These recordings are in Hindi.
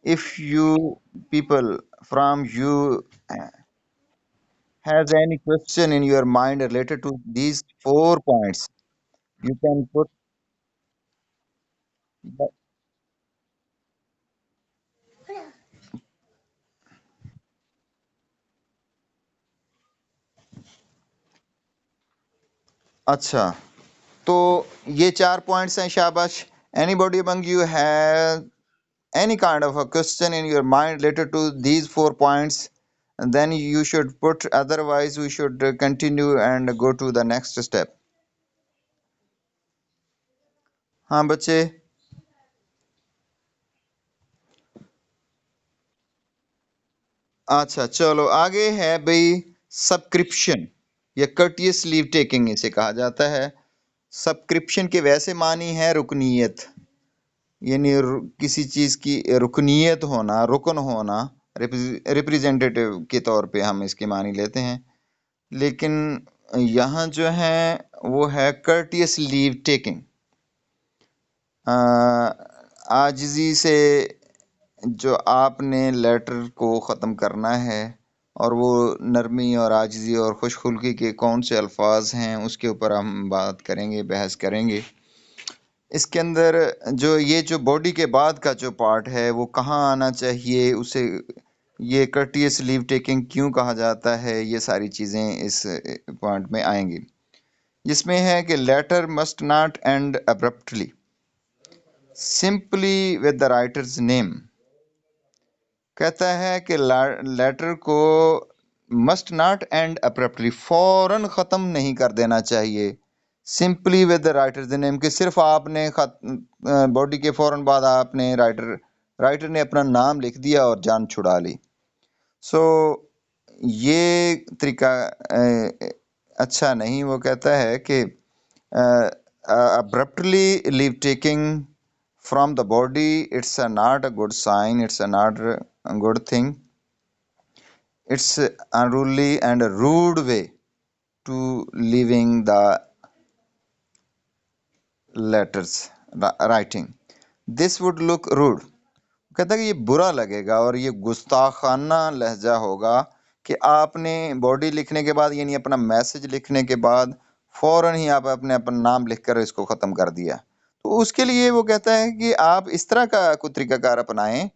if you people from you has any question in your mind related to these 4 points, you can put the- अच्छा, तो ये 4 पॉइंट्स हैं। शाबाश। Anybody among you have any kind of a question in your mind related to these 4 points, then you should put, otherwise we should continue and go to the next step. हाँ बच्चे। अच्छा चलो आगे है भाई, सब्सक्रिप्शन या कर्टियस लीव टेकिंग इसे कहा जाता है। सब्सक्रिप्शन के वैसे मानी है रुकनीयत, यानी किसी चीज की रुकनीयत होना, रुकन होना, रिप्रेजेंटेटिव के तौर पे हम इसके मानी लेते हैं। लेकिन यहाँ जो है वो है कर्टियस लीव टेकिंग। आजिजी से जो आपने लेटर को ख़त्म करना है, और वो नरमी और आजिजी और खुशखुल्की के कौन से अल्फाज हैं उसके ऊपर हम बात करेंगे, बहस करेंगे। इसके अंदर जो बॉडी के बाद का जो पार्ट है वो कहाँ आना चाहिए, उसे ये कर्टियस लीव टेकिंग क्यों कहा जाता है, ये सारी चीज़ें इस पॉइंट में आएंगी। जिसमें है कि letter must not end abruptly, simply with the writer's name. कहता है कि लेटर को मस्ट नॉट एंड अब्रप्टली, फौरन ख़त्म नहीं कर देना चाहिए। Simply with the writer's name, कि सिर्फ आपने बॉडी के फौरन बाद आपने राइटर ने अपना नाम लिख दिया और जान छुड़ा ली। सो ये तरीका अच्छा नहीं। वो कहता है कि abruptly leave taking from the body, it's not a good sign, it's not a good thing, it's unruly and a rude way to leaving the letters writing. This would look rude. कहता है कि ये बुरा लगेगा और ये गुस्ताखाना लहजा होगा कि आपने बॉडी लिखने के बाद, यानी अपना मैसेज लिखने के बाद फौरन ही आप अपने अपना नाम लिखकर इसको ख़त्म कर दिया। तो उसके लिए वो कहता है कि आप इस तरह का कोई तरीकाकार अपनाएं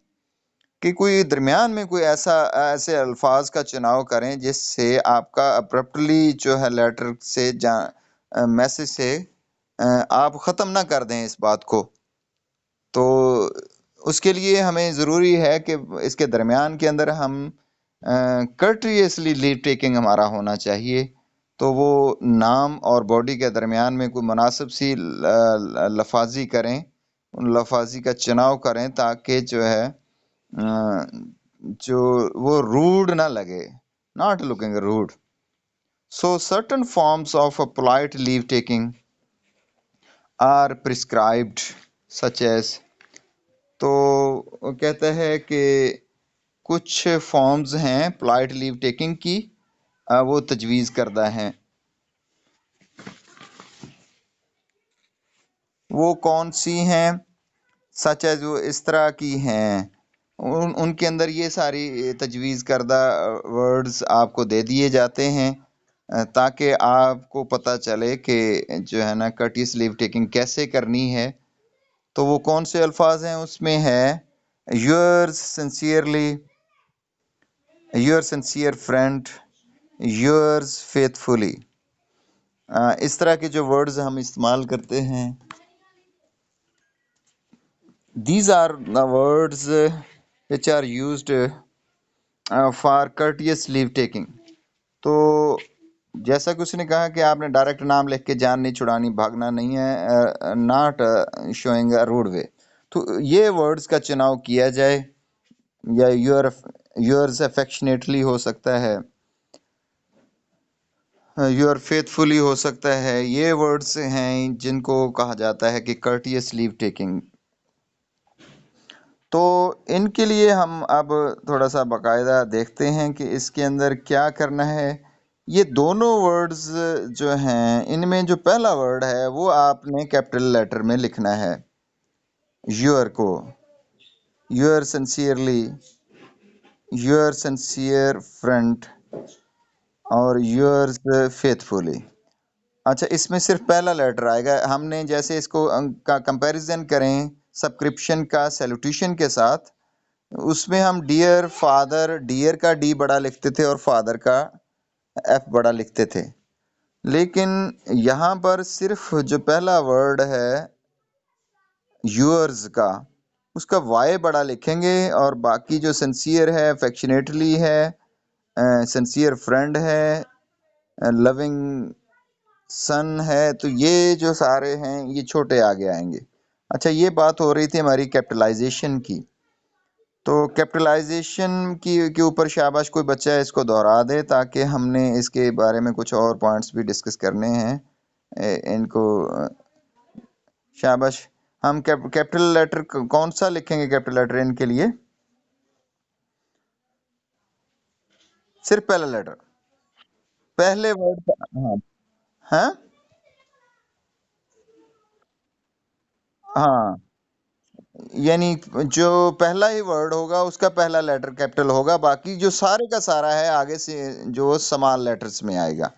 कि कोई दरमियान में कोई ऐसे अल्फाज का चुनाव करें जिससे आपका अब्रप्टली जो है लेटर से मैसेज से आप ख़त्म ना कर दें इस बात को। तो उसके लिए हमें ज़रूरी है कि इसके दरमियान के अंदर हम कर्टियसली लीव टेकिंग हमारा होना चाहिए। तो वो नाम और बॉडी के दरमियान में कोई मुनासिब सी लफाजी करें, उन लफाजी का चुनाव करें ताकि जो है जो वो रूड ना लगे, not looking rude. So certain forms of a polite leave taking are prescribed such as. तो वो कहता है कि कुछ फॉर्म्स हैं पोलाइट लीव टेकिंग की, वो तजवीज़ करदा हैं। वो कौन सी हैं? सच है जो इस तरह की हैं, उनके अंदर ये सारी तजवीज़ करदा वर्ड्स आपको दे दिए जाते हैं ताकि आपको पता चले कि जो है ना कर्टियस लीव टेकिंग कैसे करनी है। तो वो कौन से अल्फाज हैं? उसमें है yours sincerely, your sincere friend, yours faithfully. इस तरह के जो वर्ड्स हम इस्तेमाल करते हैं, these are the words which are used for courteous leave taking। तो जैसा कि उसने कहा कि आपने डायरेक्ट नाम लिख के जान नहीं छुड़ानी, भागना नहीं है, नॉट शोइंग अ रूड वे। तो ये वर्ड्स का चुनाव किया जाए, या योर्स अफेक्शनेटली हो सकता है, योर फेथफुली हो सकता है। ये वर्ड्स हैं जिनको कहा जाता है कि कर्टियस लीव टेकिंग। तो इनके लिए हम अब थोड़ा सा बाकायदा देखते हैं कि इसके अंदर क्या करना है। ये दोनों वर्ड्स जो हैं, इनमें जो पहला वर्ड है वो आपने कैपिटल लेटर में लिखना है, योर को। Your sincerely, your sincere friend और योर्स फेथफुली। अच्छा, इसमें सिर्फ पहला लेटर आएगा। हमने जैसे इसको का कंपैरिजन करें सब्सक्रिप्शन का सैल्यूटेशन के साथ, उसमें हम डियर फादर, डियर का डी बड़ा लिखते थे और फादर का एफ बड़ा लिखते थे। लेकिन यहाँ पर सिर्फ जो पहला वर्ड है यूअर्स का, उसका वाई बड़ा लिखेंगे और बाकी जो सिंसियर है, अफेक्शनेटली है, सिंसियर फ्रेंड है, लविंग सन है, तो ये जो सारे हैं ये छोटे आगे आएंगे। अच्छा, ये बात हो रही थी हमारी कैपिटलाइजेशन की। तो कैपिटलाइजेशन की के ऊपर शाबाश कोई बच्चा इसको दोहरा दे, ताकि हमने इसके बारे में कुछ और पॉइंट्स भी डिस्कस करने हैं। इनको शाबाश। हम कैपिटल लेटर कौन सा लिखेंगे? कैपिटल लेटर इनके लिए सिर्फ पहला लेटर, पहले वर्ड का। हाँ, हाँ, हाँ, यानी जो पहला ही वर्ड होगा उसका पहला लेटर कैपिटल होगा, बाकी जो सारे का सारा है आगे से जो स्मॉल लेटर्स में आएगा।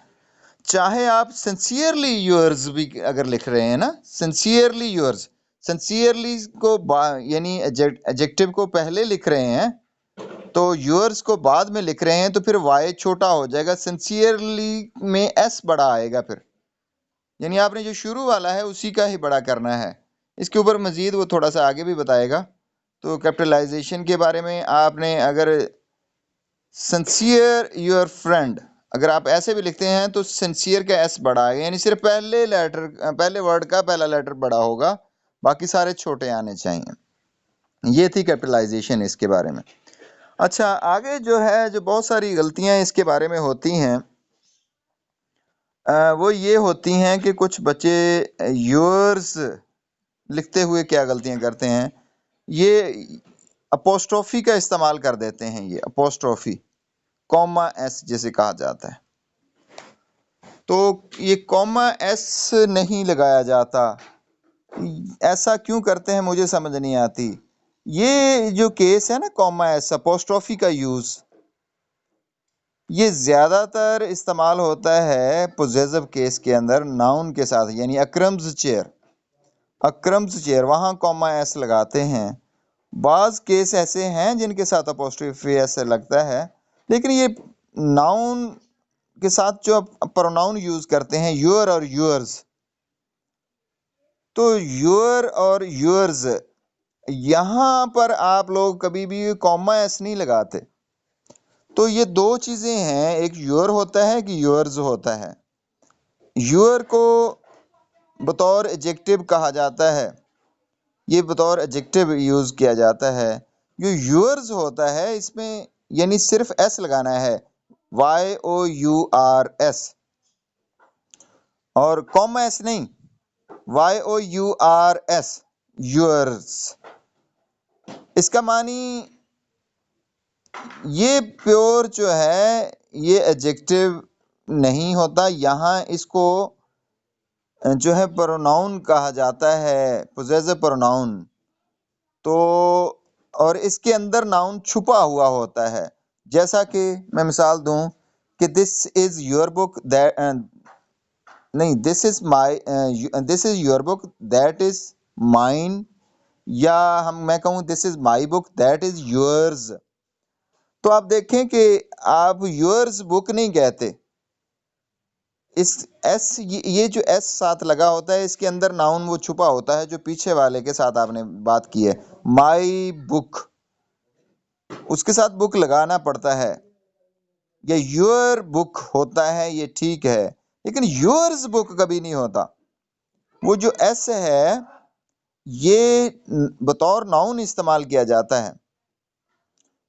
चाहे आप सिंसियरली यूअर्स भी अगर लिख रहे हैं ना, सिंसियरली यूअर्स, सिंसियरली को यानी एडजेक्टिव को पहले लिख रहे हैं, तो यूअर्स को बाद में लिख रहे हैं, तो फिर वाई छोटा हो जाएगा, सिंसियरली में एस बड़ा आएगा फिर, यानी आपने जो शुरू वाला है उसी का ही बड़ा करना है। इसके ऊपर मजीद वो थोड़ा सा आगे भी बताएगा। तो कैपिटलाइजेशन के बारे में आपने अगर सिंसियर योर फ्रेंड अगर आप ऐसे भी लिखते हैं तो सिंसियर का एस बड़ा है, यानी सिर्फ पहले लेटर, पहले वर्ड का पहला लेटर बड़ा होगा, बाकी सारे छोटे आने चाहिए। ये थी कैपिटलाइजेशन इसके बारे में। अच्छा, आगे जो है, जो बहुत सारी गलतियां इसके बारे में होती हैं, वो ये होती हैं कि कुछ बच्चे योर्स लिखते हुए क्या गलतियां करते हैं, ये अपोस्ट्रोफी का इस्तेमाल कर देते हैं। ये अपोस्ट्रोफी, कॉमा एस जिसे कहा जाता है, तो ये कॉमा एस नहीं लगाया जाता। ऐसा क्यों करते हैं मुझे समझ नहीं आती। ये जो केस है ना, कॉमा एस अपोस्ट्रोफी का यूज, ये ज्यादातर इस्तेमाल होता है पोजेसिव केस के अंदर नाउन के साथ, यानी अक्रम्स चेयर, अक्रम्स चेयर, वहां कॉमा एस लगाते हैं। बाज केस ऐसे हैं जिनके साथ अपोस्ट्रोफी एस लगता है, लेकिन ये नाउन के साथ जो प्रोनाउन यूज करते हैं योर और योर्स, तो योर और योर्स, यहां पर आप लोग कभी भी कॉमा एस नहीं लगाते। तो ये दो चीजें हैं, एक योर होता है कि योर्स होता है। योर को बतौर एडजेक्टिव कहा जाता है, ये बतौर एडजेक्टिव यूज किया जाता है। जो योर्स होता है इसमें यानी सिर्फ एस लगाना है, YOURS, और कॉमा एस नहीं, YOURS, योर्स। इसका मानी ये प्योर जो है ये एडजेक्टिव नहीं होता, यहाँ इसको जो है प्रोनाउन कहा जाता है, पोजेसिव प्रोनाउन। तो और इसके अंदर नाउन छुपा हुआ होता है, जैसा कि मैं मिसाल दूं कि this is your book, that नहीं, this is my, this is your book that is mine, या मैं कहूं this is my book that is yours, तो आप देखें कि आप योर्स बुक नहीं कहते। इस एस, ये जो एस साथ लगा होता है, इसके अंदर नाउन वो छुपा होता है जो पीछे वाले के साथ आपने बात की है, माई बुक, उसके साथ बुक लगाना पड़ता है, या योर बुक होता है, ये ठीक है, लेकिन योर्स बुक कभी नहीं होता। वो जो एस है ये बतौर नाउन इस्तेमाल किया जाता है,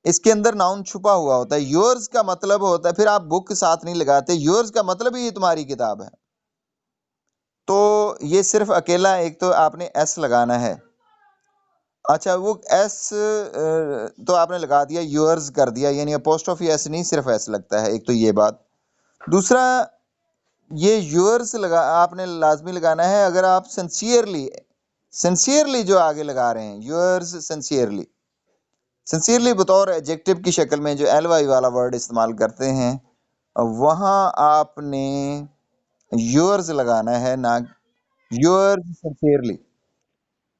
इसके अंदर नाउन छुपा हुआ होता है। योर्स का मतलब होता है, फिर आप बुक साथ नहीं लगाते, योर्स का मतलब ही ये तुम्हारी किताब है। तो ये सिर्फ अकेला एक तो आपने एस लगाना है। अच्छा, वो एस तो आपने लगा दिया, योर्स कर दिया, यानी अपोस्ट्रोफी एस नहीं, सिर्फ एस लगता है। एक तो ये बात। दूसरा, ये योर्स लगा आपने लाजमी लगाना है अगर आप सिंसियरली, सिंसियरली जो आगे लगा रहे हैं, योर्स सिंसियरली, सिंसियरली बतौर एडजेक्टिव की शक्ल में जो एल वाई वाला वर्ड इस्तेमाल करते हैं वहाँ आपने योर्स लगाना है, ना योर्स सिंसियरली,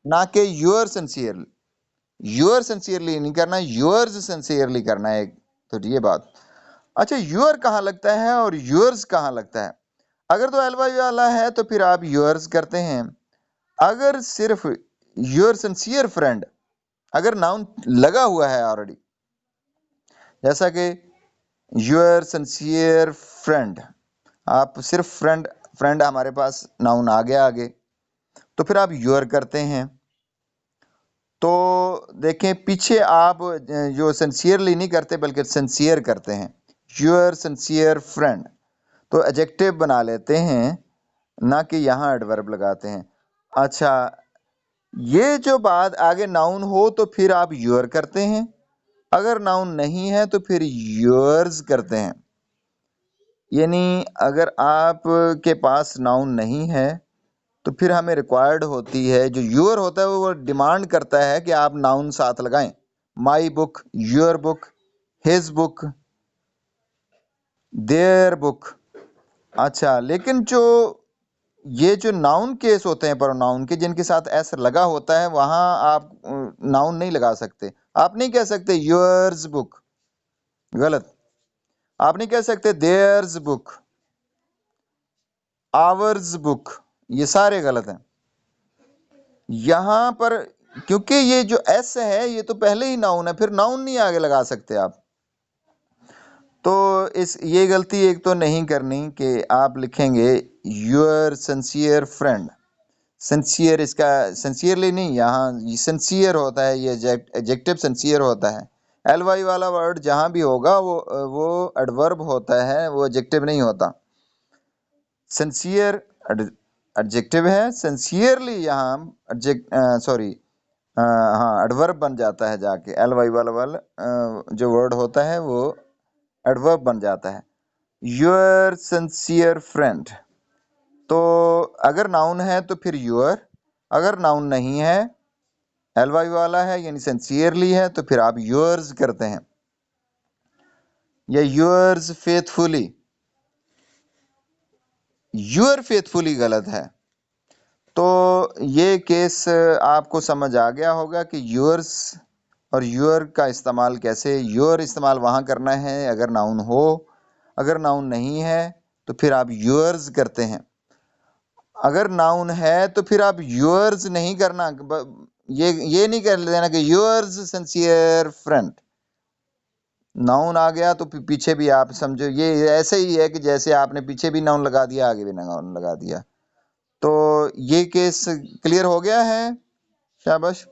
ना कि योर सिंसियरली। योर सिंसियरली नहीं करना, योर्स सिंसियरली करना है। तो ये बात। अच्छा, योर कहाँ लगता है और योर्स कहाँ लगता है? अगर तो एल वाई वाला है तो फिर आप योर्स करते हैं। अगर सिर्फ योर सिंसियर फ्रेंड, अगर नाउन लगा हुआ है ऑलरेडी, जैसा कि योर सिंसियर फ्रेंड, आप सिर्फ फ्रेंड, फ्रेंड हमारे पास नाउन आ गया आगे, तो फिर आप योर करते हैं। तो देखें पीछे आप जो सिंसियरली नहीं करते बल्कि सिंसियर करते हैं, योर सिंसियर फ्रेंड, तो एडजेक्टिव बना लेते हैं, ना कि यहाँ एडवर्ब लगाते हैं। अच्छा, ये जो बात आगे नाउन हो तो फिर आप योर करते हैं, अगर नाउन नहीं है तो फिर योर्स करते हैं। यानी अगर आप के पास नाउन नहीं है तो फिर हमें रिक्वायर्ड होती है, जो योर होता है वो डिमांड करता है कि आप नाउन साथ लगाएं, my book, your book, his book, their book. अच्छा, लेकिन जो ये जो नाउन केस होते हैं प्रोनाउन के, जिनके साथ एस लगा होता है, वहां आप नाउन नहीं लगा सकते। आप नहीं कह सकते योर्स बुक, गलत। आप नहीं कह सकते देयर्स बुक, आवर्स बुक, ये सारे गलत हैं। यहां पर क्योंकि ये जो एस है ये तो पहले ही नाउन है, फिर नाउन नहीं आगे लगा सकते आप। तो इस ये गलती एक तो नहीं करनी कि आप लिखेंगे योर सिंसियर फ्रेंड। सिंसियर, इसका सिंसियरली नहीं, यहाँ सिंसियर होता है, ये एडजेक्टिव सिंसियर होता है। एल वाई वाला वर्ड जहां भी होगा वो एडवर्ब होता है, वो एडजेक्टिव नहीं होता। सिंसियर एडजेक्टिव है, सिंसियरली यहाँ सॉरी हाँ एडवर्ब बन जाता है, जाके एल वाई वाला जो वर्ड होता है वो एडवर्ब बन जाता है। योर सिंसियर फ्रेंड, तो अगर नाउन है तो फिर योर, अगर नाउन नहीं है, एल वाई वाला है यानी सिंसियरली है, तो फिर आप योर्स करते हैं, या योर्स फेथफुली। योर फेथफुली गलत है। तो ये केस आपको समझ आ गया होगा कि योर्स और योर का इस्तेमाल कैसे। योर इस्तेमाल वहां करना है अगर नाउन हो, अगर नाउन नहीं है तो फिर आप योर्स करते हैं। अगर नाउन है तो फिर आप योर्स नहीं करना, ये नहीं कर देना कि योर्स सिंसियर फ्रेंड। नाउन आ गया तो पीछे भी आप समझो, ये ऐसे ही है कि जैसे आपने पीछे भी नाउन लगा दिया आगे भी नाउन लगा दिया। तो ये केस क्लियर हो गया है, शाबाश।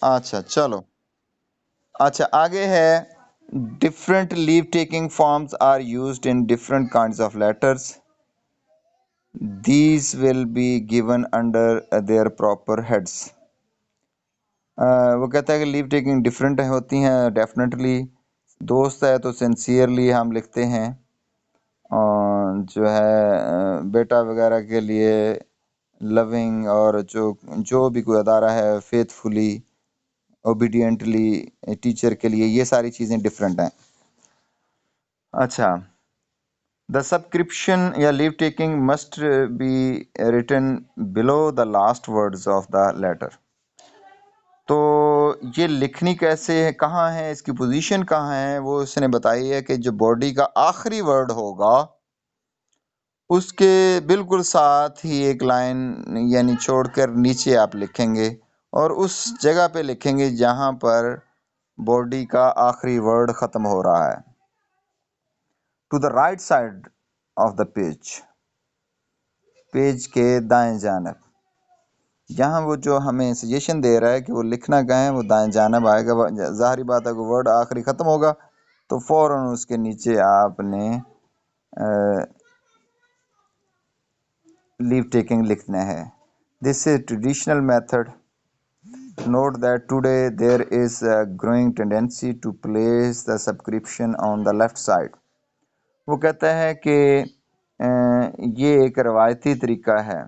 अच्छा चलो, अच्छा आगे है, different leave taking forms are used in different kinds of letters, these will be given under their proper heads. वो कहता है कि लीव टेकिंग डिफरेंट होती हैं, डेफिनेटली। दोस्त है तो सिंसियरली हम लिखते हैं, और जो है बेटा वगैरह के लिए लविंग, और जो भी कोई अदारा है फेथफुली, ओबीडियंटली, टीचर के लिए ये सारी चीज़ें डिफरेंट हैं। अच्छा, द सब्सक्रिप्शन या leave taking must be written below the last words of the letter. तो ये लिखनी कैसे है, कहाँ है, इसकी पोजीशन कहाँ है, वो उसने बताई है कि जो बॉडी का आखिरी वर्ड होगा उसके बिल्कुल साथ ही एक लाइन यानी छोड़कर नीचे आप लिखेंगे, और उस जगह पे लिखेंगे जहां पर बॉडी का आखिरी वर्ड खत्म हो रहा है। To the right side of the page, page के दाएं जानब, यहाँ वो जो हमें सजेशन दे रहा है कि वो लिखना कहाँ है, वो दाएं जानब आएगा। जाहिर बात है कि वर्ड आखिरी खत्म होगा तो फौरन उसके नीचे आपने लीव टेकिंग लिखना है। This is traditional method. Note that today there is a growing tendency to place the subscription on the left side. वो कहता है कि ये एक रवायती तरीका है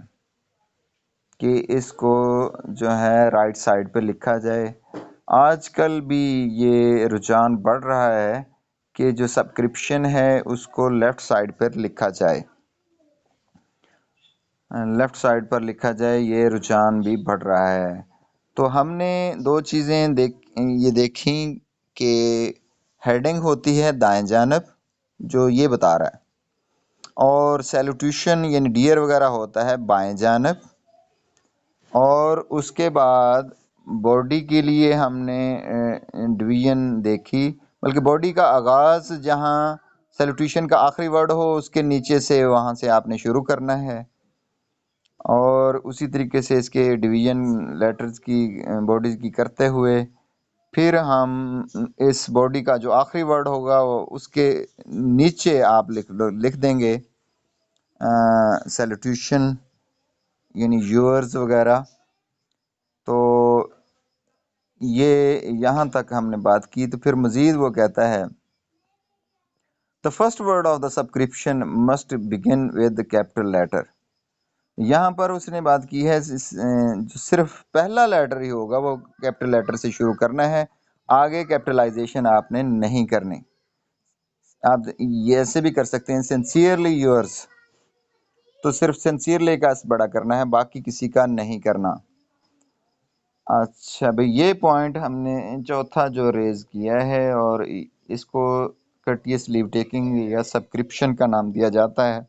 कि इसको जो है राइट साइड पे लिखा जाए। आजकल भी ये रुझान बढ़ रहा है कि जो सब्सक्रिप्शन है उसको लेफ़्ट साइड पर लिखा जाए, लेफ़्ट साइड पर लिखा जाए, ये रुझान भी बढ़ रहा है। तो हमने 2 चीज़ें ये देखी कि हेडिंग होती है दाएँ जानब, जो ये बता रहा है, और सैल्यूटेशन यानी डियर वगैरह होता है बाएँ जानब, और उसके बाद बॉडी के लिए हमने डिवीज़न देखी, बल्कि बॉडी का आगाज़ जहाँ सैल्यूटेशन का आखिरी वर्ड हो उसके नीचे से, वहाँ से आपने शुरू करना है, और उसी तरीके से इसके डिवीज़न लेटर्स की बॉडीज़ की करते हुए फिर हम इस बॉडी का जो आखिरी वर्ड होगा उसके नीचे आप लिख देंगे सैल्यूटेशन यानी योर्स वगैरह। तो ये यहाँ तक हमने बात की। तो फिर मज़ीद वो कहता है the first word of the subscription must begin with the capital letter. यहाँ पर उसने बात की है जो सिर्फ पहला लेटर ही होगा वो कैपिटल लेटर से शुरू करना है, आगे कैपिटलाइजेशन आपने नहीं करनी। आप ये ऐसे भी कर सकते हैं सिंसियरली योर्स, तो सिर्फ सिंसियरली का बड़ा करना है, बाकी किसी का नहीं करना। अच्छा भाई, ये पॉइंट हमने चौथा जो रेज किया है, और इसको कर्टियस लीव टेकिंग या सब्सक्रिप्शन का नाम दिया जाता है,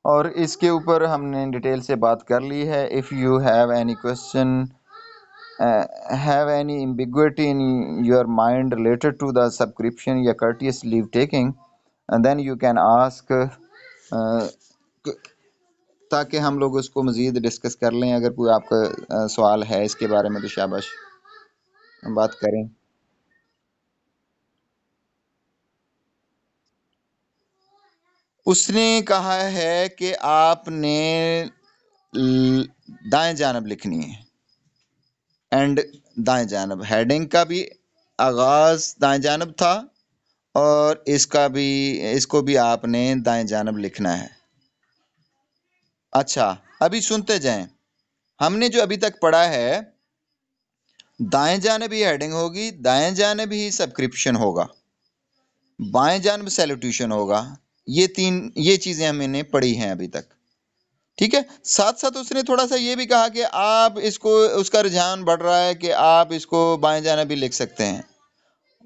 और इसके ऊपर हमने डिटेल से बात कर ली है। If you have any question, have any ambiguity in your mind related to the subscription या courteous leave taking, and then you can ask, ताकि हम लोग उसको मज़ीद डिस्कस कर लें। अगर कोई आपका सवाल है इसके बारे में तो शाबाश बात करें। उसने कहा है कि आपने दाएं जानब लिखनी है, एंड दाएं जानब, हेडिंग का भी आगाज दाएं जानब था, और इसको भी आपने दाएं जानब लिखना है। अच्छा, अभी सुनते जाएं। हमने जो अभी तक पढ़ा है, दाएं जानब ही हेडिंग होगी, दाएं जानब ही सब्सक्रिप्शन होगा, बाएं जानब सैल्यूटेशन होगा। ये चीजें हमने पढ़ी हैं अभी तक, ठीक है। साथ साथ उसने थोड़ा सा ये भी कहा कि आप इसको, उसका रुझान बढ़ रहा है कि आप इसको बाएं जानब भी लिख सकते हैं।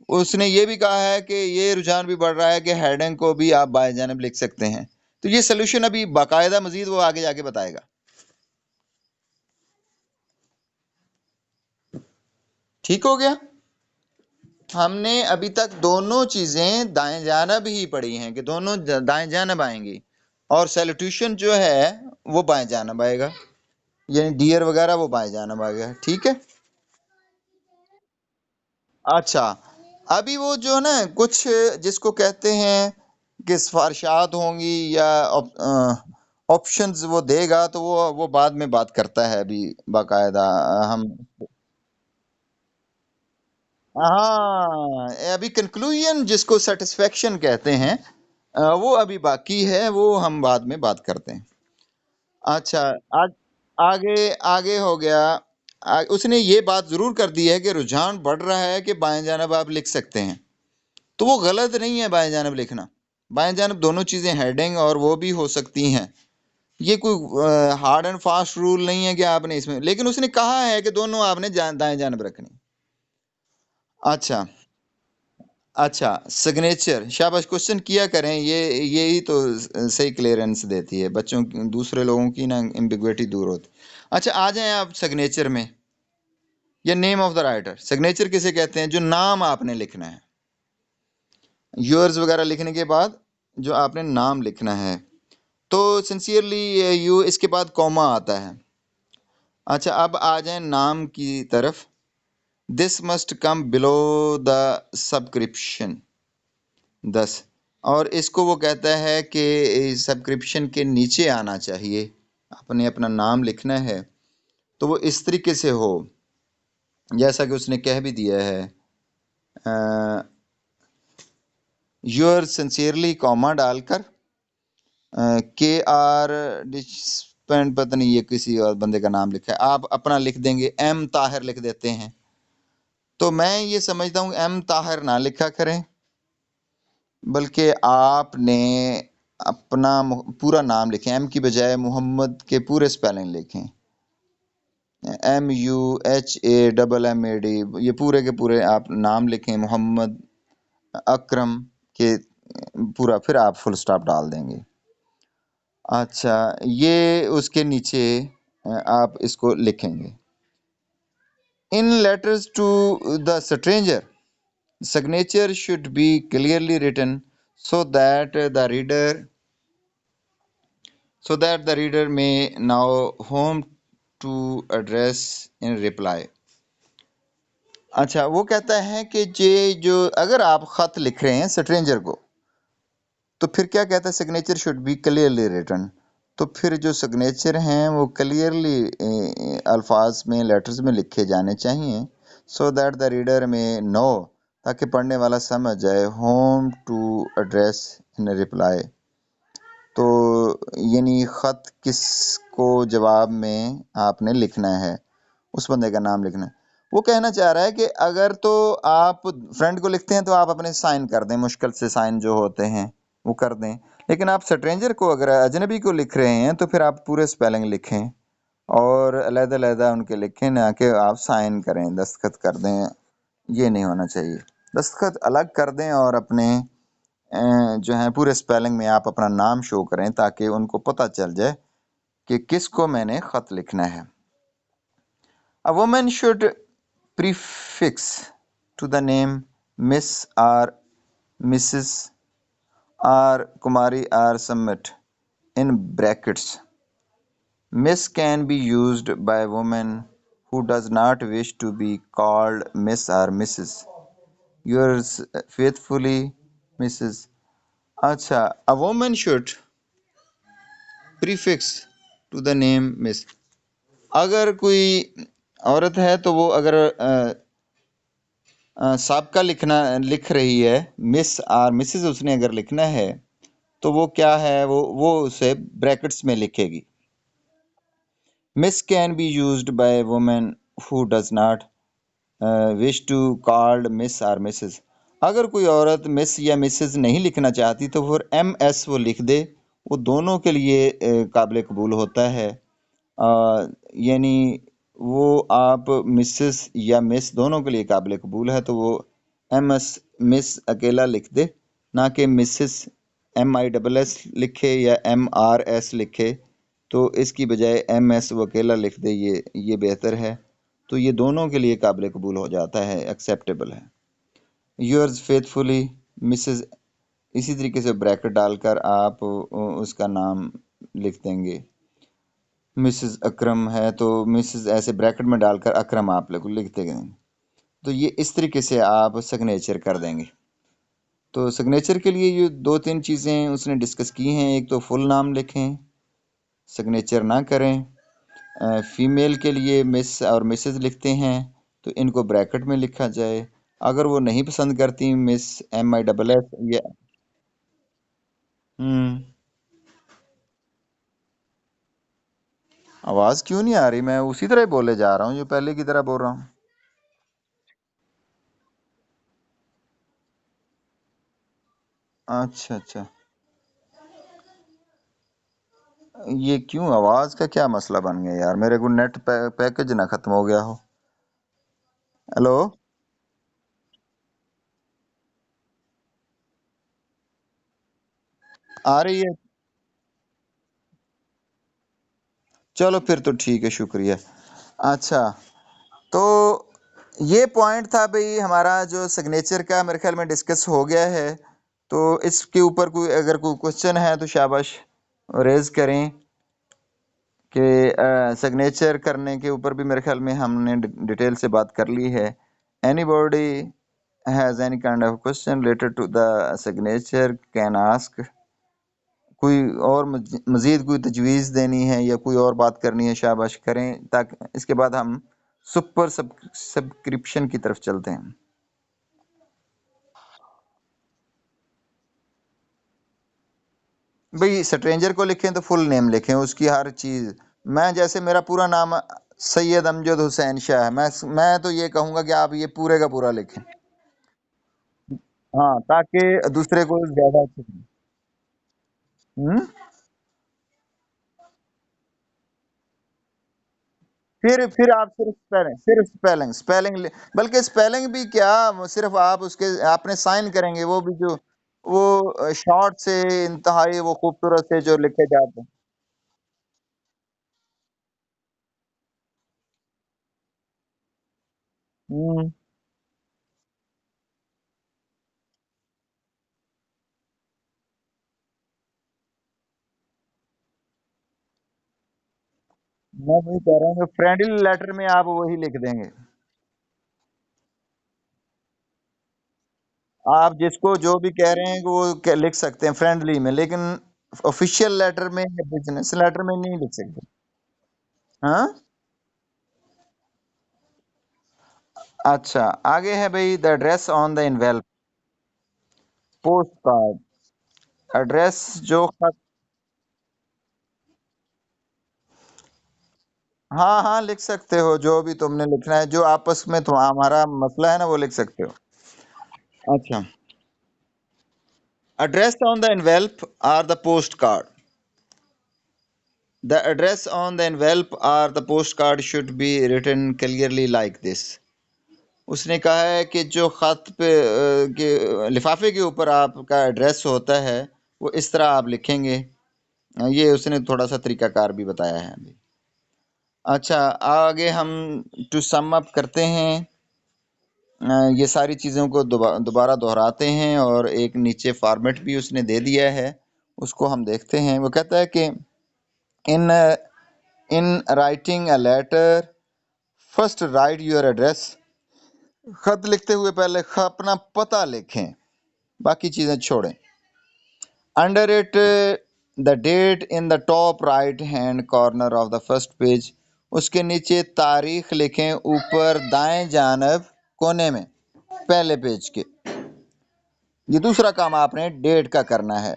उसने ये भी कहा है कि ये रुझान भी बढ़ रहा है कि हेडिंग को भी आप बाएं जानब लिख सकते हैं। तो ये सोल्यूशन अभी बाकायदा मजीद वो आगे जाके बताएगा। ठीक हो गया। हमने अभी तक दोनों चीजें दाएं जानब ही पढ़ी हैं कि दोनों दाएं जानब आएंगी, और सैल्यूटेशन जो है वो बाएं जानब आएगा, यानी डियर वगैरह वो बाएं जानब आ गया। ठीक है। अच्छा, अभी वो जो है ना कुछ जिसको कहते हैं कि सिफारिशात होंगी या ऑप्शंस वो देगा, तो वो बाद में बात करता है अभी बाकायदा। हम हाँ, अभी कंक्लूजन जिसको सेटिस्फेक्शन कहते हैं, वो अभी बाकी है, वो हम बाद में बात करते हैं। अच्छा, आगे आगे हो गया। उसने ये बात जरूर कर दी है कि रुझान बढ़ रहा है कि बाएं जानब आप लिख सकते हैं, तो वो गलत नहीं है बाएं जानब लिखना। बाएं जानब दोनों चीजें हेडिंग और वो भी हो सकती हैं, ये कोई हार्ड एंड फास्ट रूल नहीं है कि आपने इसमें, लेकिन उसने कहा है कि दोनों आपने दाएं जानब रखनी। अच्छा अच्छा, सिग्नेचर, शाबाश, क्वेश्चन किया करें, यही तो सही क्लियरेंस देती है बच्चों की, दूसरे लोगों की ना एम्बिग्विटी दूर होती। अच्छा, आ जाएं आप सिग्नेचर में, या name of the writer. Signature किसे कहते हैं? जो नाम आपने लिखना है, योर्स वगैरह लिखने के बाद जो आपने नाम लिखना है। तो सिंसियरली यू, इसके बाद कॉमा आता है। अच्छा, अब आ जाए नाम की तरफ। This must come below the subscription 10, और इसको वो कहता है कि सब्सक्रिप्शन के नीचे आना चाहिए, आपने अपना नाम लिखना है तो वो इस तरीके से हो, जैसा कि उसने कह भी दिया है, योर सिंसियरली कॉमा डालकर, के आर हस्बैंड पता नहीं ये किसी और बंदे का नाम लिखा है, आप अपना लिख देंगे, एम ताहिर लिख देते हैं। तो मैं ये समझता हूँ एम ताहिर ना लिखा करें, बल्कि आपने अपना पूरा नाम लिखें। एम की बजाय मोहम्मद के पूरे स्पेलिंग लिखें, MUHAMMAD, ये पूरे के पूरे आप नाम लिखें, मोहम्मद अकरम के पूरा, फिर आप फुल स्टॉप डाल देंगे। अच्छा, ये उसके नीचे आप इसको लिखेंगे। In letters to the stranger, signature should be clearly written so that the reader may know whom to address in reply। अच्छा, वो कहता है कि जो अगर आप खत लिख रहे हैं स्ट्रेंजर को, तो फिर क्या कहता है, signature should be clearly written. तो फिर जो सिग्नेचर हैं वो क्लियरली अल्फाज में, लेटर्स में लिखे जाने चाहिए, so that the reader may know, ताकि पढ़ने वाला समझ जाए, whom to address in reply, तो यानी ख़त किसको जवाब में आपने लिखना है, उस बंदे का नाम लिखना है। वो कहना चाह रहा है कि अगर तो आप फ्रेंड को लिखते हैं तो आप अपने साइन कर दें, मुश्किल से साइन जो होते हैं वो कर दें, लेकिन आप स्ट्रेंजर को, अगर अजनबी को लिख रहे हैं, तो फिर आप पूरे स्पेलिंग लिखें और अलग-अलग उनके लिखें, ना कि आप साइन करें, दस्तखत कर दें। ये नहीं होना चाहिए। दस्तखत अलग कर दें और अपने जो है पूरे स्पेलिंग में आप अपना नाम शो करें, ताकि उनको पता चल जाए कि किसको मैंने ख़त लिखना है। A woman should prefix to the name Miss or Mrs. or Kumari or Summit in brackets. Miss can be used by a woman who does not wish to be called Miss or Mrs. Yours faithfully, Mrs. अच्छा, a woman should prefix to the name Miss। अगर कोई औरत है तो वो अगर साबका लिख रही है, मिस और मिसेस उसने अगर लिखना है, तो वो क्या है, वो उसे ब्रैकेट्स में लिखेगी। Miss can be used by women who does not wish to called Miss और मिसेस। अगर कोई औरत मिस या मिसेस नहीं लिखना चाहती तो फिर MS वो लिख दे, वो दोनों के लिए काबिल कबूल होता है। यानी वो आप मिसेस या मिस दोनों के लिए काबिल कबूल है, तो वो MS मिस अकेला लिख दे, ना कि मिसेस MISS लिखे या MRS लिखे, तो इसकी बजाय MS वो अकेला लिख दे, ये बेहतर है। तो ये दोनों के लिए काबिल कबूल हो जाता है, एक्सेप्टेबल है। योर्स फेथफुली मिसेस, इसी तरीके से ब्रैकेट डालकर आप उसका नाम लिख देंगे। मिसेस अकरम है तो मिसेस ऐसे ब्रैकेट में डालकर अकरम आप लोग लिख देंगे। तो ये इस तरीके से आप सिग्नेचर कर देंगे। तो सिग्नेचर के लिए ये 2-3 चीज़ें उसने डिस्कस की हैं। एक तो फुल नाम लिखें, सिग्नेचर ना करें। फीमेल के लिए मिस और मिसेस लिखते हैं तो इनको ब्रैकेट में लिखा जाए। अगर वो नहीं पसंद करती मिस MISS या आवाज़ क्यों नहीं आ रही? मैं उसी तरह ही बोले जा रहा हूँ जो पहले की तरह बोल रहा हूँ। अच्छा अच्छा, ये क्यों आवाज़ का क्या मसला बन गया यार? मेरे को नेट पैकेज ना ख़त्म हो गया हो। हेलो, आ रही है? चलो फिर तो ठीक है, शुक्रिया। अच्छा, तो ये पॉइंट था भाई हमारा जो सिग्नेचर का, मेरे ख्याल में डिस्कस हो गया है। तो इसके ऊपर कोई अगर कोई क्वेश्चन है तो शाबाश रेज करें कि सिग्नेचर करने के ऊपर भी मेरे ख्याल में हमने डिटेल से बात कर ली है। Anybody has any kind of question related to the signature can ask. कोई और मज़ीद कोई तजवीज़ देनी है या कोई और बात करनी है, शाबाश करें, ताकि इसके बाद हम सुपर सब्सक्रिप्शन की तरफ चलते हैं। भाई स्ट्रेंजर को लिखें तो फुल नेम लिखें, उसकी हर चीज़। मैं जैसे मेरा पूरा नाम सैयद अमजद हुसैन शाह है, मैं तो ये कहूँगा कि आप ये पूरे का पूरा लिखें। हाँ, ताकि दूसरे को ज़्यादा अच्छे से। हुँ? फिर आप सिर्फ स्पेलिंग स्पेलिंग बल्कि स्पेलिंग भी क्या, वो सिर्फ आप उसके आपने साइन करेंगे, वो भी जो वो शॉर्ट से इंतहाई वो खूबसूरत से जो लिखे जाते हैं। हम्म, मैं वही कह रहा हूँ, फ्रेंडली लेटर में आप वही लिख देंगे। आप जिसको जो भी कह रहे हैं कि वो लिख सकते हैं फ्रेंडली में, लेकिन ऑफिशियल लेटर में या बिजनेस लेटर में नहीं लिख सकते। हाँ। अच्छा, आगे है भाई the address on the envelope, postcard, address जो खत। हाँ हाँ, लिख सकते हो जो भी तुमने लिखना है, जो आपस में हमारा मसला है ना, वो लिख सकते हो। अच्छा, address on the envelope or the postcard. The address on the envelope or the postcard should be written clearly like this. उसने कहा है कि जो खत पे के लिफाफे के ऊपर आपका एड्रेस होता है, वो इस तरह आप लिखेंगे। ये उसने थोड़ा सा तरीकाकार भी बताया है अभी। अच्छा, आगे हम टू सम अप करते हैं। ये सारी चीज़ों को दोबारा दोहराते हैं और एक नीचे फॉर्मेट भी उसने दे दिया है, उसको हम देखते हैं। वो कहता है कि in in writing a letter first write your address. खत लिखते हुए पहले अपना पता लिखें, बाकी चीज़ें छोड़ें। Under it the date in the top right hand corner of the first page. उसके नीचे तारीख लिखें ऊपर दाएं जानब कोने में, पहले पेज के। ये दूसरा काम आपने डेट का करना है।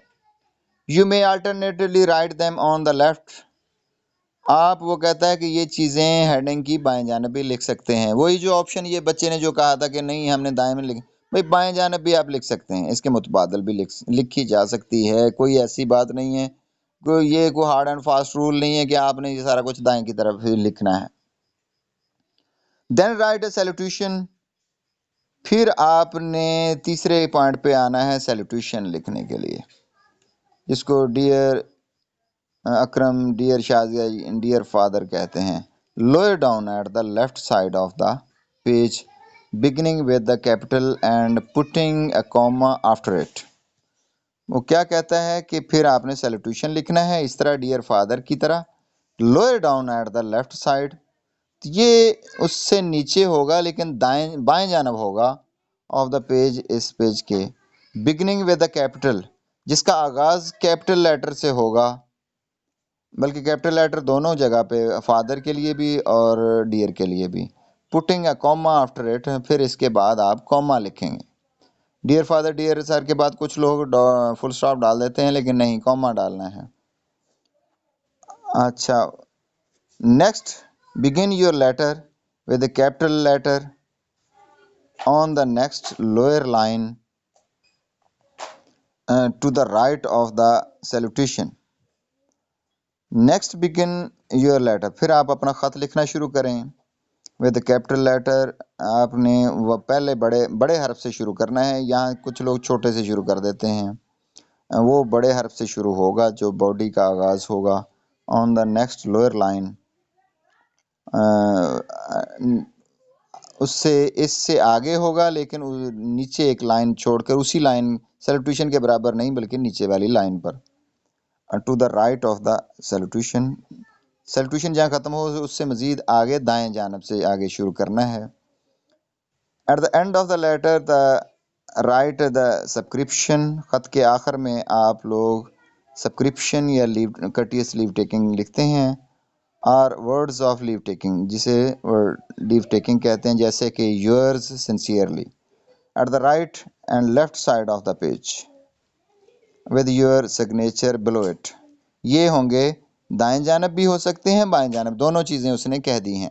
You may alternatively write them on the left. आप वो कहता है कि ये चीज़ें हेडिंग की बाएं जानब भी लिख सकते हैं। वही जो ऑप्शन ये बच्चे ने जो कहा था कि नहीं हमने दाएं में लिख, भाई बाएं जानब भी आप लिख सकते हैं, इसके मुतबादल भी लिखी जा सकती है, कोई ऐसी बात नहीं है। कोई हार्ड एंड फास्ट रूल नहीं है कि आपने ये सारा कुछ दाएं की तरफ ही लिखना है। देन राइट अ सैल्यूटेशन। फिर आपने तीसरे पॉइंट पे आना है सैल्यूटेशन लिखने के लिए, जिसको डियर अकरम, डियर शाजिया, डियर फादर कहते हैं। Lower down at the left side of the page, beginning with the capital and putting a comma after it. वो क्या कहता है कि फिर आपने सैल्यूटेशन लिखना है इस तरह, डियर फादर की तरह। Lower down at the left side, ये उससे नीचे होगा लेकिन दाएं बाएं जानब होगा ऑफ द पेज, इस पेज के। बिगिनिंग विद द कैपिटल, जिसका आगाज कैपिटल लेटर से होगा, बल्कि कैपिटल लेटर दोनों जगह पे, फादर के लिए भी और डियर के लिए भी। Putting a comma after it, फिर इसके बाद आप कॉमा लिखेंगे। डियर फादर डियर सर के बाद कुछ लोग फुल स्टॉप डाल देते हैं, लेकिन नहीं, कॉमा डालना है। अच्छा, next, begin your letter with the capital letter on the next lower line to the right of the salutation. Next begin your letter, फिर आप अपना ख़त लिखना शुरू करें। विद कैपिटल लेटर, आपने वह पहले बड़े बड़े हर्फ से शुरू करना है। यहाँ कुछ लोग छोटे से शुरू कर देते हैं, वो बड़े हर्फ से शुरू होगा जो बॉडी का आगाज़ होगा। On the next lower line, उससे इससे आगे होगा, लेकिन नीचे एक लाइन छोड़कर, उसी लाइन सैल्यूटेशन के बराबर नहीं बल्कि नीचे वाली लाइन पर, to the right of the salutation. Salutation जहाँ ख़त्म हो उससे मज़ीद आगे दाएं जानब से आगे शुरू करना है। At the end of the letter the write the subscription. ख़त के आखिर में आप लोग सब्सक्रिप्शन या लीव कटियस लीव टेकिंग लिखते हैं, और वर्ड्स ऑफ लीव टेकिंग, जिसे लीव टेकिंग कहते हैं, जैसे कि yours sincerely at the right and left side of the page. With your signature below it. ये होंगे दाएं जानब भी हो सकते हैं, बाएं जानब, दोनों चीज़ें उसने कह दी हैं।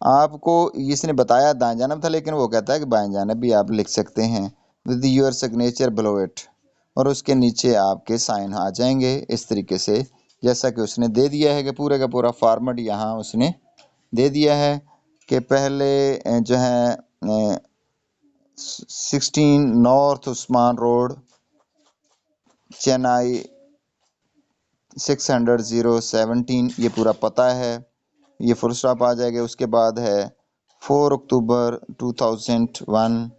आपको इसने बताया दाएं जानब था, लेकिन वो कहता है कि बाएं जानब भी आप लिख सकते हैं, with your signature below it, और उसके नीचे आपके साइन आ जाएंगे इस तरीके से, जैसा कि उसने दे दिया है कि पूरे का पूरा फॉर्मेट यहाँ उसने दे दिया है कि पहले जो है 16 नॉर्थ उस्मान रोड, चेन्नई 600-017, ये पूरा पता है, ये फुल स्टॉप आ जाएगा। उसके बाद है 4 अक्टूबर 2001,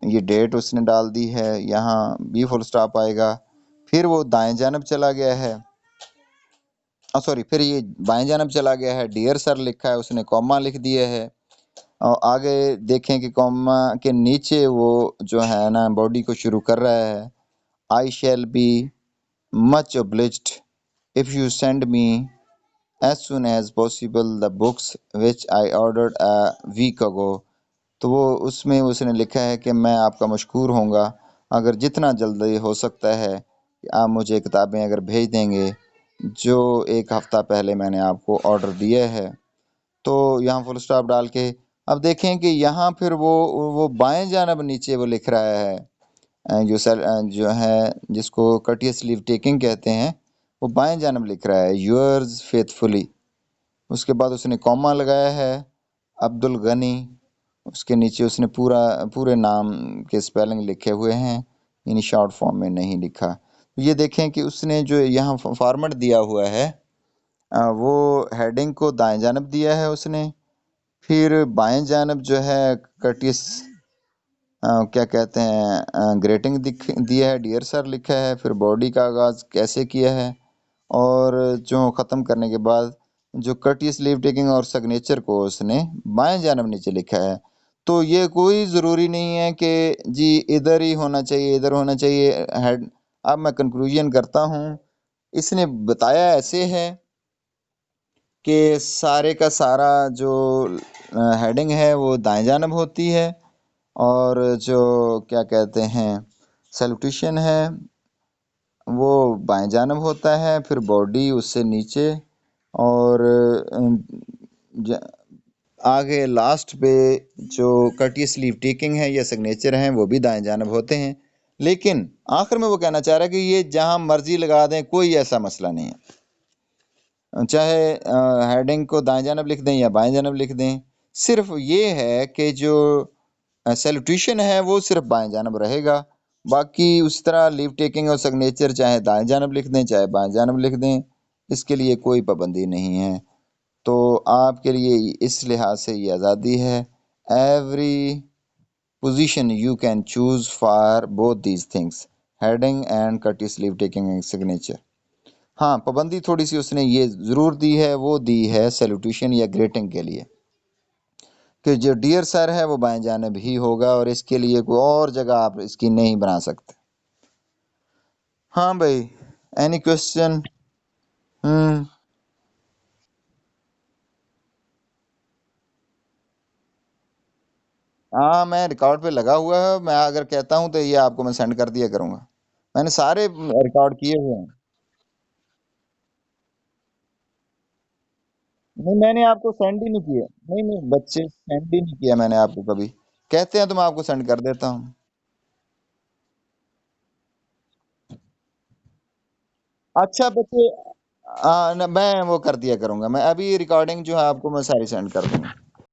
ये डेट उसने डाल दी है, यहाँ भी फुल स्टॉप आएगा। फिर वो दाएं जानब चला गया है, सॉरी, फिर ये बाएं जानब चला गया है, डियर सर लिखा है, उसने कॉमा लिख दिया है। और आगे देखें कि कॉमा के नीचे वो जो है ना बॉडी को शुरू कर रहा है, I shall be much obliged if you send me as soon as possible the books which I ordered a week ago। तो वो उसमें उसने लिखा है कि मैं आपका मशकूर होऊंगा अगर जितना जल्दी हो सकता है कि आप मुझे किताबें अगर भेज देंगे जो एक हफ्ता पहले मैंने आपको ऑर्डर दिया है। तो यहाँ फुल स्टॉप डाल के अब देखें कि यहाँ फिर वो बाएं जानब नीचे वो लिख रहा है, जो है जिसको कटियस लीव टेकिंग कहते हैं, वो बाएं जानब लिख रहा है योर्स फेथफुली। उसके बाद उसने कॉमा लगाया है अब्दुल गनी, उसके नीचे उसने पूरे नाम के स्पेलिंग लिखे हुए हैं, यानी शॉर्ट फॉर्म में नहीं लिखा। तो ये देखें कि उसने जो यहाँ फॉर्मेट दिया हुआ है वो हेडिंग को दाएं जानब दिया है उसने, फिर बाएं जानब जो है कटियस क्या कहते हैं ग्रेटिंग दिया है, डियर सर लिखा है, फिर बॉडी का आगाज़ कैसे किया है, और जो ख़त्म करने के बाद जो कटियस लीव टेकिंग और सिग्नेचर को उसने बाएं जानब नीचे लिखा है। तो ये कोई ज़रूरी नहीं है कि जी इधर ही होना चाहिए, इधर होना चाहिए हेड। अब मैं कंक्लूजन करता हूँ, इसने बताया ऐसे है कि सारे का सारा जो हेडिंग है वो दाएं जानब होती है, और जो क्या कहते हैं सैल्यूटेशन है वो बाएं जानब होता है, फिर बॉडी उससे नीचे, और आगे लास्ट पे जो कटियस लीव टेकिंग है या सिग्नेचर हैं वो भी दाएं जानब होते हैं। लेकिन आखिर में वो कहना चाह रहा है कि ये जहां मर्जी लगा दें, कोई ऐसा मसला नहीं है, चाहे हेडिंग को दाएं जानब लिख दें या बाएं जानब लिख दें। सिर्फ ये है कि जो सैल्यूटेशन है वो सिर्फ बाएं जानब रहेगा, बाकी उस तरह लीव टेकिंग और सिग्नेचर चाहे दाएं जानब लिख दें चाहे बाएं जानब लिख दें, इसके लिए कोई पाबंदी नहीं है। तो आपके लिए इस लिहाज से ये आज़ादी है, every position you can choose for both these things, heading and courteous leave taking and signature. हाँ, पाबंदी थोड़ी सी उसने ये ज़रूर दी है, वो दी है सैल्यूटेशन या ग्रेटिंग के लिए, कि जो डियर सर है वो बाएं जानब ही होगा, और इसके लिए कोई और जगह आप इसकी नहीं बना सकते। हाँ भाई, एनी क्वेश्चन? हम्म। हाँ, मैं रिकॉर्ड पे लगा हुआ है, मैं अगर कहता हूँ तो ये आपको मैं सेंड कर दिया करूंगा, मैंने सारे रिकॉर्ड किए हुए हैं। नहीं, मैंने आपको सेंड ही नहीं किया, नहीं नहीं बच्चे, सेंड ही नहीं किया मैंने आपको कभी। कहते हैं तो मैं आपको सेंड कर देता हूँ। अच्छा बच्चे, मैं वो कर दिया करूंगा, मैं अभी रिकॉर्डिंग जो है आपको मैं सारी सेंड कर दूंगा।